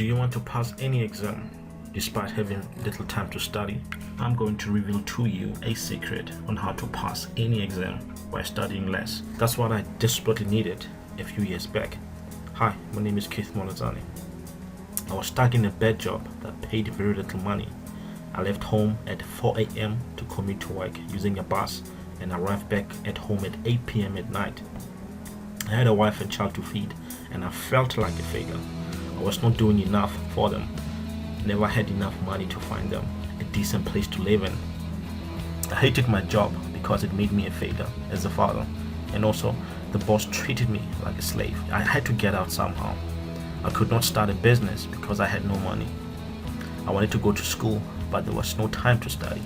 Do you want to pass any exam despite having little time to study? I'm going to reveal to you a secret on how to pass any exam by studying less. That's what I desperately needed a few years back. Hi, my name is Keith Molazani. I was stuck in a bad job that paid very little money. I left home at 4 a.m. to commute to work using a bus and arrived back at home at 8 p.m. at night. I had a wife and child to feed and I felt like a failure. I was not doing enough for them. Never had enough money to find them a decent place to live in. I hated my job because it made me a failure as a father, and also the boss treated me like a slave. I had to get out somehow. I could not start a business because I had no money. I wanted to go to school, but there was no time to study.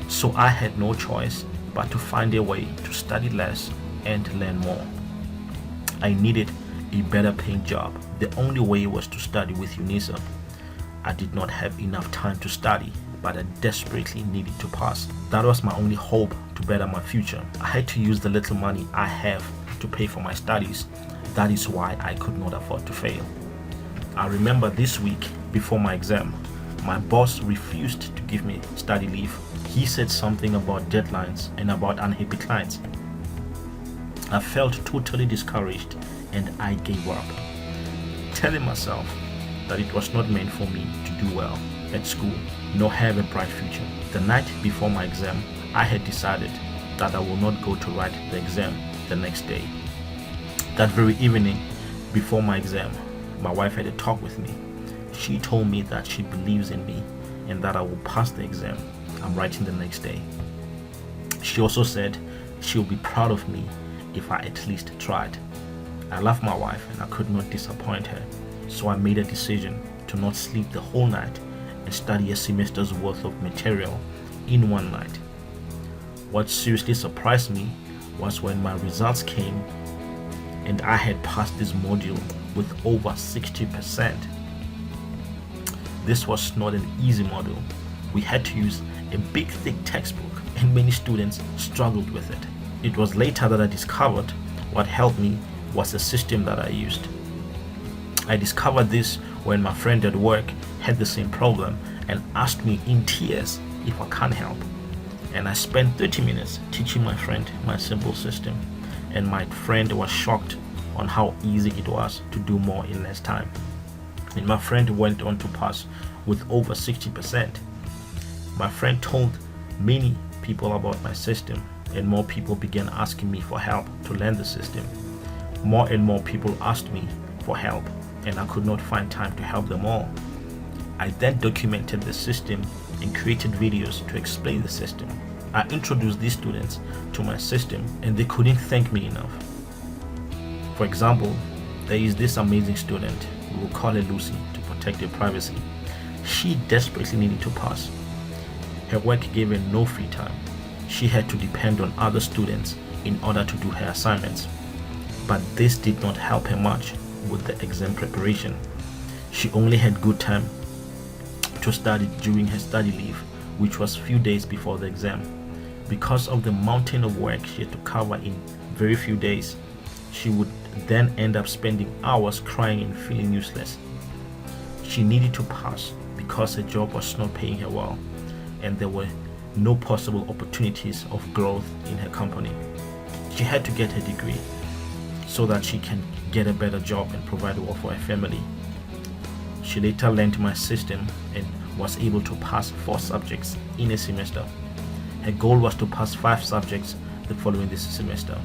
So I had no choice but to find a way to study less and learn more. I needed a better paying job. The only way was to study with UNISA. I did not have enough time to study, but I desperately needed to pass. That was my only hope to better my future. I had to use the little money I have to pay for my studies. That is why I could not afford to fail. I remember this week before my exam, my boss refused to give me study leave. He said something about deadlines and about unhappy clients. I felt totally discouraged and I gave up, telling myself that it was not meant for me to do well at school nor have a bright future. The night before my exam, I had decided that I will not go to write the exam the next day. That very evening before my exam, my wife had a talk with me. She told me that she believes in me and that I will pass the exam I'm writing the next day. She also said she will be proud of me if I at least tried. I love my wife and I could not disappoint her, so I made a decision to not sleep the whole night and study a semester's worth of material in one night. What seriously surprised me was when my results came and I had passed this module with over 60%. This was not an easy module. We had to use a big thick textbook and many students struggled with it. It was later that I discovered what helped me was a system that I used. I discovered this when my friend at work had the same problem and asked me in tears if I can't help. And I spent 30 minutes teaching my friend my simple system, and my friend was shocked on how easy it was to do more in less time. And my friend went on to pass with over 60%. My friend told many people about my system, and more people began asking me for help to learn the system. More and more people asked me for help, and I could not find time to help them all. I then documented the system and created videos to explain the system. I introduced these students to my system and they couldn't thank me enough. For example, there is this amazing student, we will call her Lucy to protect her privacy. She desperately needed to pass. Her work gave her no free time. She had to depend on other students in order to do her assignments. But this did not help her much with the exam preparation. She only had good time to study during her study leave, which was few days before the exam. Because of the mountain of work she had to cover in very few days, she would then end up spending hours crying and feeling useless. She needed to pass because her job was not paying her well, and there were no possible opportunities of growth in her company. She had to get her degree so that she can get a better job and provide well for her family. She later learned my system and was able to pass 4 subjects in a semester. Her goal was to pass 5 subjects the following this semester.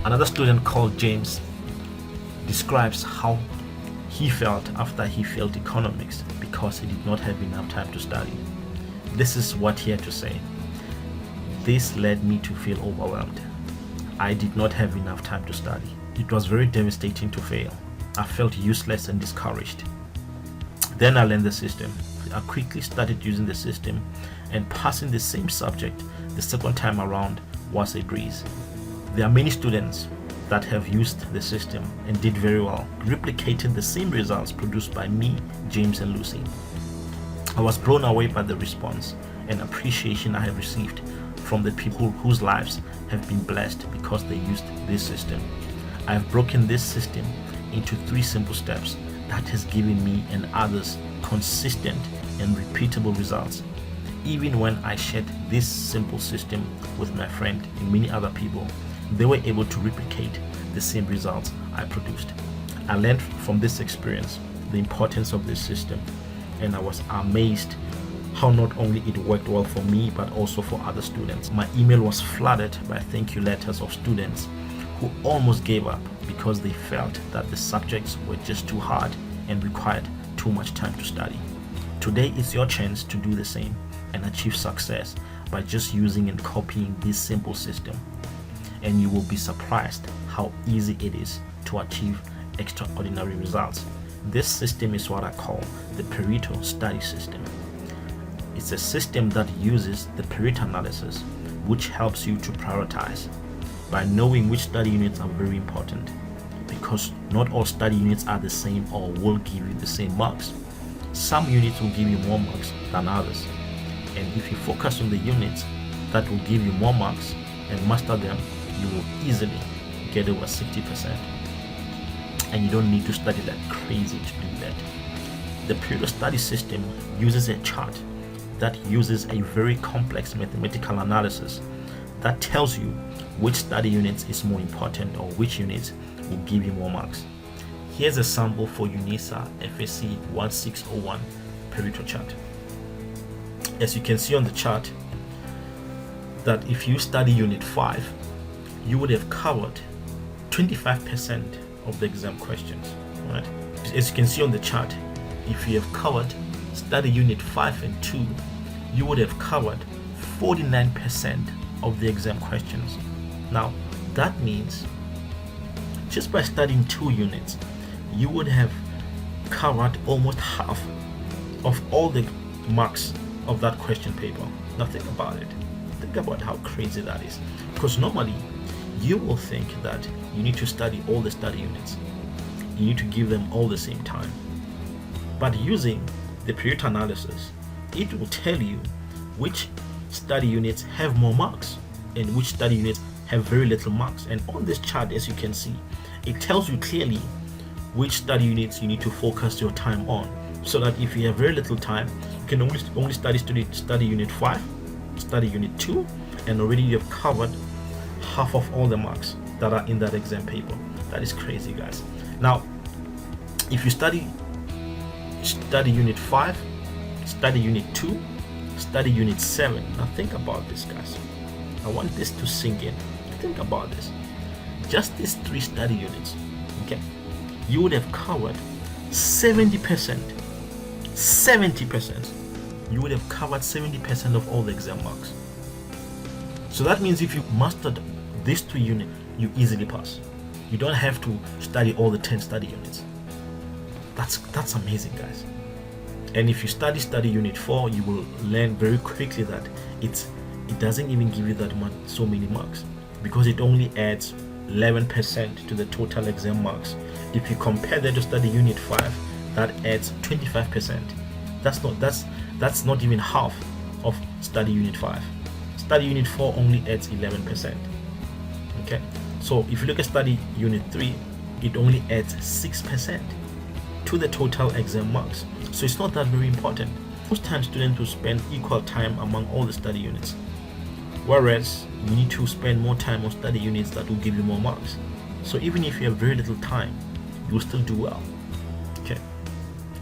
Another student called James describes how he felt after he failed economics because he did not have enough time to study. This is what he had to say. This led me to feel overwhelmed. I did not have enough time to study. It was very devastating to fail. I felt useless and discouraged. Then I learned the system. I quickly started using the system, and passing the same subject the second time around was a breeze. There are many students that have used the system and did very well, replicated the same results produced by me, James, and Lucy. I was blown away by the response and appreciation I have received from the people whose lives have been blessed because they used this system. I have broken this system into 3 simple steps that has given me and others consistent and repeatable results. Even when I shared this simple system with my friend and many other people, they were able to replicate the same results I produced. I learned from this experience the importance of this system, and I was amazed how not only it worked well for me but also for other students. My email was flooded by thank you letters of students who almost gave up because they felt that the subjects were just too hard and required too much time to study. Today is your chance to do the same and achieve success by just using and copying this simple system, and you will be surprised how easy it is to achieve extraordinary results. This system is what I call the Pareto study system. It's a system that uses the Pareto analysis, which helps you to prioritize by knowing which study units are very important, because not all study units are the same or will give you the same marks. Some units will give you more marks than others, and if you focus on the units that will give you more marks and master them, you will easily get over 60%, and you don't need to study like crazy to do that. The Pareto study system uses a chart that uses a very complex mathematical analysis that tells you which study units is more important or which units will give you more marks. Here's a sample for UNISA FSC 1601 Pareto chart. As you can see on the chart, that if you study unit 5, you would have covered 25% of the exam questions, right? As you can see on the chart, if you have covered study unit 5 and 2, you would have covered 49% of the exam questions. Now, that means just by studying 2 units, you would have covered almost half of all the marks of that question paper. Now think about it. Think about how crazy that is. Because normally, you will think that you need to study all the study units. You need to give them all the same time. But using the Pareto analysis, it will tell you which study units have more marks and which study units have very little marks. And on this chart, as you can see, it tells you clearly which study units you need to focus your time on, so that if you have very little time, you can only study unit 5, study unit 2, and already you have covered half of all the marks that are in that exam paper. That is crazy, guys. Now, if you study unit 5, study unit 2, study unit 7. Now think about this, guys. I want this to sink in. Think about this. Just these 3 study units, okay? You would have covered 70%. 70%. You would have covered 70% of all the exam marks. So that means if you mastered these 2 units, you easily pass. You don't have to study all the 10 study units. That's amazing, guys. And if you study unit 4, you will learn very quickly that it doesn't even give you that much, so many marks, because it only adds 11% to the total exam marks. If you compare that to study unit 5, that adds 25%. That's not even half of study unit 5. Study unit 4 only adds 11%. Okay, so if you look at study unit 3, it only adds 6% to the total exam marks. So it's not that very important. Most times students will spend equal time among all the study units, whereas you need to spend more time on study units that will give you more marks. So even if you have very little time, you will still do well. Okay,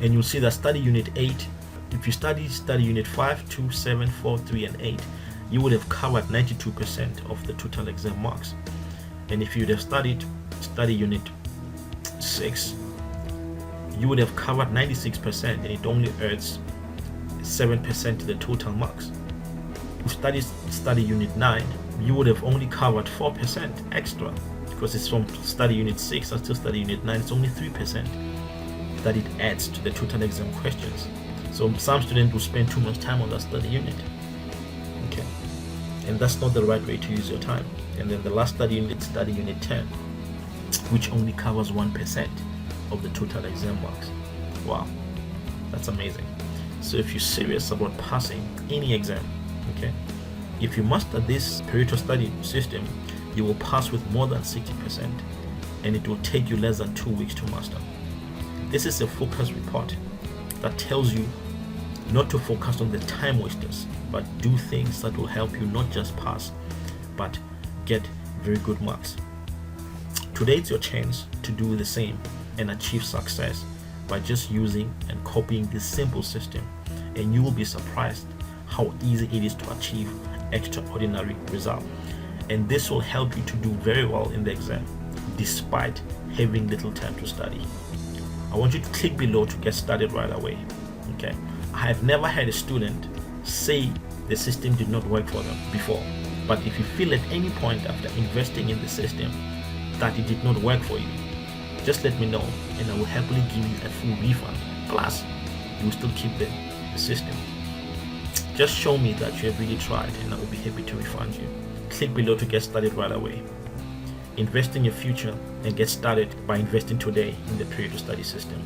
and you'll see that study unit 8, if you study unit 5, 2, 7, 4, 3, and 8, you would have covered 92% of the total exam marks. And if you would have study unit 6, you would have covered 96%, and it only adds 7% to the total marks. If you study unit 9, you would have only covered 4% extra, because it's from study unit 6 until study unit 9. It's only 3% that it adds to the total exam questions. So some students will spend too much time on that study unit. Okay, and that's not the right way to use your time. And then the last study unit 10, which only covers 1% of the total exam marks. Wow, that's amazing. So if you're serious about passing any exam, okay, if you master this Pareto study system, you will pass with more than 60%, and it will take you less than 2 weeks to master. This is a focus report that tells you not to focus on the time wasters, but do things that will help you not just pass, but get very good marks. Today it's your chance to do the same and achieve success by just using and copying this simple system, and you will be surprised how easy it is to achieve extraordinary results. And this will help you to do very well in the exam despite having little time to study. I want you to click below to get started right away. Okay, I have never had a student say the system did not work for them before, but if you feel at any point after investing in the system that it did not work for you, just let me know and I will happily give you a full refund. Plus, you will still keep the system. Just show me that you have really tried and I will be happy to refund you. Click below to get started right away. Invest in your future and get started by investing today in the Pareto study system.